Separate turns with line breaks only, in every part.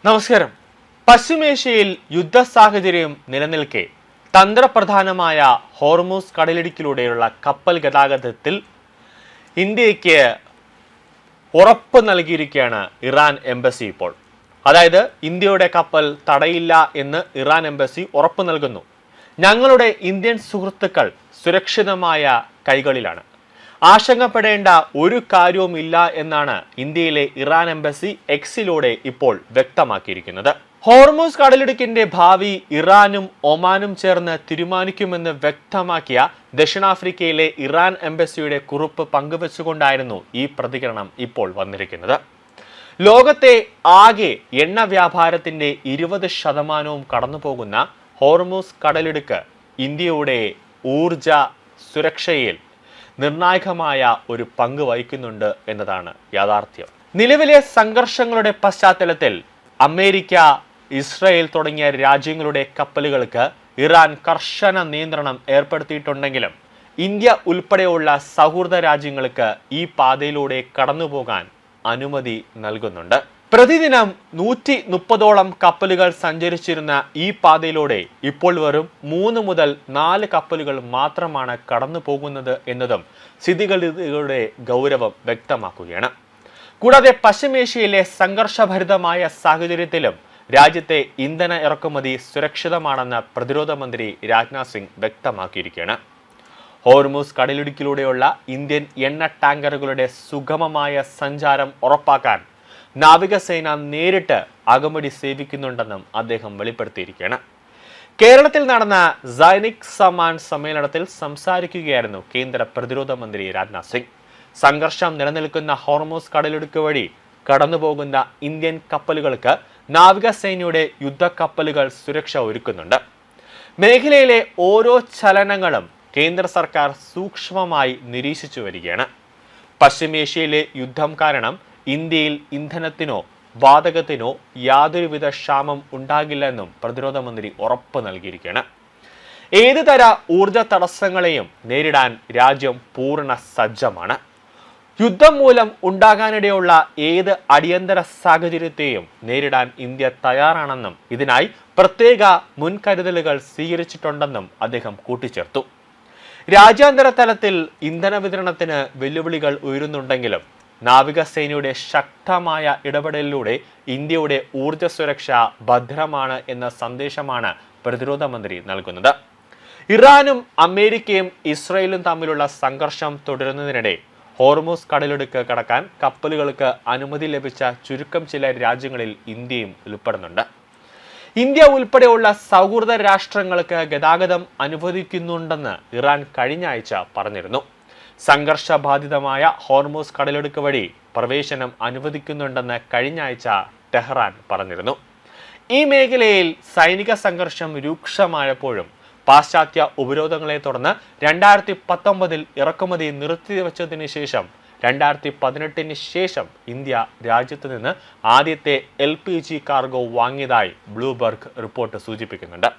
നമസ്കാരം. പശ്ചിമേഷ്യയിൽ യുദ്ധ സാഹചര്യം നിലനിൽക്കെ തന്ത്രപ്രധാനമായ ഹോർമൂസ് കടലിടുക്കിലൂടെയുള്ള കപ്പൽ ഗതാഗതത്തിൽ ഇന്ത്യക്ക് ഉറപ്പ് നൽകിയിരിക്കുകയാണ് ഇറാൻ എംബസി. ഇപ്പോൾ അതായത് ഇന്ത്യയുടെ കപ്പൽ തടയില്ല എന്ന് ഇറാൻ എംബസി ഉറപ്പ് നൽകുന്നു. ഞങ്ങളുടെ ഇന്ത്യൻ സുഹൃത്തുക്കൾ സുരക്ഷിതമായ കൈകളിലാണ്, ആശങ്കപ്പെടേണ്ട ഒരു കാര്യവുമില്ല എന്നാണ് ഇന്ത്യയിലെ ഇറാൻ എംബസി എക്സിലൂടെ ഇപ്പോൾ വ്യക്തമാക്കിയിരിക്കുന്നത്. ഹോർമൂസ് കടലിടുക്കിന്റെ ഭാവി ഇറാനും ഒമാനും ചേർന്ന് തീരുമാനിക്കുമെന്ന് വ്യക്തമാക്കിയ ദക്ഷിണാഫ്രിക്കയിലെ ഇറാൻ എംബസിയുടെ കുറിപ്പ് പങ്കുവെച്ചുകൊണ്ടായിരുന്നു ഈ പ്രതികരണം ഇപ്പോൾ വന്നിരിക്കുന്നത്. ലോകത്തെ ആകെ എണ്ണ വ്യാപാരത്തിന്റെ 20% കടന്നുപോകുന്ന ഹോർമൂസ് കടലിടുക്ക് ഇന്ത്യയുടെ ഊർജ സുരക്ഷയിൽ നിർണായകമായ ഒരു പങ്ക് വഹിക്കുന്നുണ്ട് എന്നതാണ് യാഥാർത്ഥ്യം. നിലവിലെ സംഘർഷങ്ങളുടെ പശ്ചാത്തലത്തിൽ അമേരിക്ക, ഇസ്രായേൽ തുടങ്ങിയ രാജ്യങ്ങളുടെ കപ്പലുകൾക്ക് ഇറാൻ കർശന നിയന്ത്രണം ഏർപ്പെടുത്തിയിട്ടുണ്ടെങ്കിലും ഇന്ത്യ ഉൾപ്പെടെയുള്ള സൗഹൃദ രാജ്യങ്ങൾക്ക് ഈ പാതയിലൂടെ കടന്നുപോകാൻ അനുമതി നൽകുന്നുണ്ട്. പ്രതിദിനം 130ഓളം കപ്പലുകൾ സഞ്ചരിച്ചിരുന്ന ഈ പാതയിലൂടെ ഇപ്പോൾ വെറും 3 മുതൽ 4 കപ്പലുകൾ മാത്രമാണ് കടന്നു പോകുന്നത് എന്നതും സ്ഥിതിഗതികളുടെ ഗൗരവം വ്യക്തമാക്കുകയാണ്. കൂടാതെ പശ്ചിമേഷ്യയിലെ സംഘർഷഭരിതമായ സാഹചര്യത്തിലും രാജ്യത്തെ ഇന്ധന ഇറക്കുമതി സുരക്ഷിതമാണെന്ന് പ്രതിരോധ മന്ത്രി രാജ്നാഥ് സിംഗ് വ്യക്തമാക്കിയിരിക്കുകയാണ്. ഹോർമൂസ് കടലിടുക്കിലൂടെയുള്ള ഇന്ത്യൻ എണ്ണ ടാങ്കറുകളുടെ സുഗമമായ സഞ്ചാരം ഉറപ്പാക്കാൻ നാവികസേന നേരിട്ട് അകമ്പടി സേവിക്കുന്നുണ്ടെന്നും അദ്ദേഹം വെളിപ്പെടുത്തിയിരിക്കുകയാണ്. കേരളത്തിൽ നടന്ന സൈനിക് സമ്മാൻ സമ്മേളനത്തിൽ സംസാരിക്കുകയായിരുന്നു കേന്ദ്ര പ്രതിരോധ മന്ത്രി രാജ്നാഥ് സിംഗ്. സംഘർഷം നിലനിൽക്കുന്ന ഹോർമൂസ് കടലിടുക്ക് വഴി കടന്നുപോകുന്ന ഇന്ത്യൻ കപ്പലുകൾക്ക് നാവികസേനയുടെ യുദ്ധക്കപ്പലുകൾ സുരക്ഷ ഒരുക്കുന്നുണ്ട്. മേഖലയിലെ ഓരോ ചലനങ്ങളും കേന്ദ്ര സർക്കാർ സൂക്ഷ്മമായി നിരീക്ഷിച്ചു വരികയാണ്. പശ്ചിമേഷ്യയിലെ യുദ്ധം കാരണം ഇന്ത്യയിൽ ഇന്ധനത്തിനോ വാതകത്തിനോ യാതൊരുവിധ ക്ഷാമം ഉണ്ടാകില്ലെന്നും പ്രതിരോധ മന്ത്രി ഉറപ്പ് നൽകിയിരിക്കുകയാണ്. ഏത് തര ഊർജ തടസ്സങ്ങളെയും നേരിടാൻ രാജ്യം പൂർണ്ണ സജ്ജമാണ്. യുദ്ധം മൂലം ഉണ്ടാകാനിടയുള്ള ഏത് അടിയന്തര സാഹചര്യത്തെയും നേരിടാൻ ഇന്ത്യ തയ്യാറാണെന്നും ഇതിനായി പ്രത്യേക മുൻകരുതലുകൾ സ്വീകരിച്ചിട്ടുണ്ടെന്നും അദ്ദേഹം കൂട്ടിച്ചേർത്തു. രാജ്യാന്തര തലത്തിൽ ഇന്ധന വിതരണത്തിന് വെല്ലുവിളികൾ ഉയരുന്നുണ്ടെങ്കിലും നാവികസേനയുടെ ശക്തമായ ഇടപെടലിലൂടെ ഇന്ത്യയുടെ ഊർജ സുരക്ഷ ഭദ്രമാണ് എന്ന സന്ദേശമാണ് പ്രതിരോധ മന്ത്രി നൽകുന്നത്. ഇറാനും അമേരിക്കയും ഇസ്രായേലും തമ്മിലുള്ള സംഘർഷം തുടരുന്നതിനിടെ ഹോർമൂസ് കടലിടുക്ക് കടക്കാൻ കപ്പലുകൾക്ക് അനുമതി ലഭിച്ച ചുരുക്കം ചില രാജ്യങ്ങളിൽ ഇന്ത്യയും ഉൾപ്പെടുന്നുണ്ട്. ഇന്ത്യ ഉൾപ്പെടെയുള്ള സൗഹൃദ രാഷ്ട്രങ്ങൾക്ക് ഗതാഗതം അനുവദിക്കുന്നുണ്ടെന്ന് ഇറാൻ കഴിഞ്ഞ ആഴ്ച പറഞ്ഞിരുന്നു. സംഘർഷബാധിതമായ ഹോർമൂസ് കടലിടുക്ക് വഴി പ്രവേശനം അനുവദിക്കുന്നുണ്ടെന്ന് കഴിഞ്ഞ ആഴ്ച ടെഹ്റാൻ പറഞ്ഞിരുന്നു. ഈ മേഖലയിൽ സൈനിക സംഘർഷം രൂക്ഷമായപ്പോഴും പാശ്ചാത്യ ഉപരോധങ്ങളെ തുടർന്ന് 2019 ഇറക്കുമതി നിർത്തിവെച്ചതിന് ശേഷം 2018 ശേഷം ഇന്ത്യ രാജ്യത്ത് നിന്ന് ആദ്യത്തെ LPG കാർഗോ വാങ്ങിയതായി ബ്ലൂംബർഗ് റിപ്പോർട്ട് സൂചിപ്പിക്കുന്നുണ്ട്.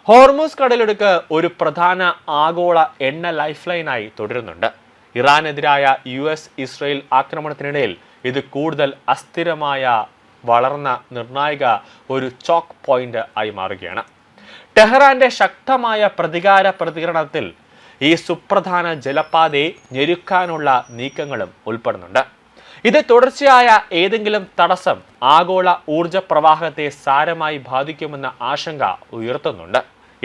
ഹോർമൂസ് കടലിടുക്ക് ഒരു പ്രധാന ആഗോള എണ്ണ ലൈഫ് ലൈനായി തുടരുന്നുണ്ട്. ഇറാനെതിരായ US-ഇസ്രായേൽ ആക്രമണത്തിനിടയിൽ ഇത് കൂടുതൽ അസ്ഥിരമായ വളർന്ന നിർണായക ഒരു ചോക്ക് പോയിന്റ് ആയി മാറുകയാണ്. ടെഹ്റാന്റെ ശക്തമായ പ്രതികരണത്തിൽ ഈ സുപ്രധാന ജലപാതയെ ഞെരുക്കാനുള്ള നീക്കങ്ങളും ഉൾപ്പെടുന്നുണ്ട്. ഇത് തുടർച്ചയായ ഏതെങ്കിലും തടസ്സം ആഗോള ഊർജ പ്രവാഹത്തെ സാരമായി ബാധിക്കുമെന്ന ആശങ്ക ഉയർത്തുന്നുണ്ട്.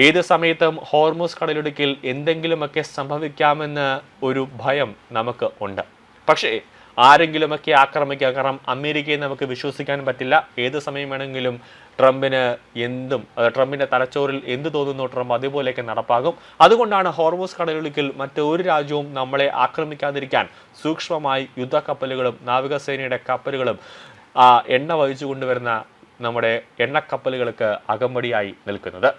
ഏത് സമയത്തും ഹോർമൂസ് കടലിടുക്കിൽ എന്തെങ്കിലുമൊക്കെ സംഭവിക്കാമെന്ന ഒരു ഭയം നമുക്ക് ഉണ്ട്. പക്ഷേ ആരെങ്കിലുമൊക്കെ ആക്രമിക്കുക. കാരണം അമേരിക്കയെ നമുക്ക് വിശ്വസിക്കാൻ പറ്റില്ല. ഏത് സമയം വേണമെങ്കിലും ട്രംപിന്റെ തലച്ചോറിൽ എന്ത് തോന്നുന്നു ട്രംപ് അതുപോലെയൊക്കെ നടപ്പാകും. അതുകൊണ്ടാണ് ഹോർമൂസ് കടലിടുക്കിൽ മറ്റൊരു രാജ്യവും നമ്മളെ ആക്രമിക്കാതിരിക്കാൻ സൂക്ഷ്മമായി യുദ്ധക്കപ്പലുകളും നാവികസേനയുടെ കപ്പലുകളും എണ്ണ വഹിച്ചു കൊണ്ടുവരുന്ന നമ്മുടെ എണ്ണക്കപ്പലുകൾക്ക് അകമ്പടിയായി നിൽക്കുന്നത്.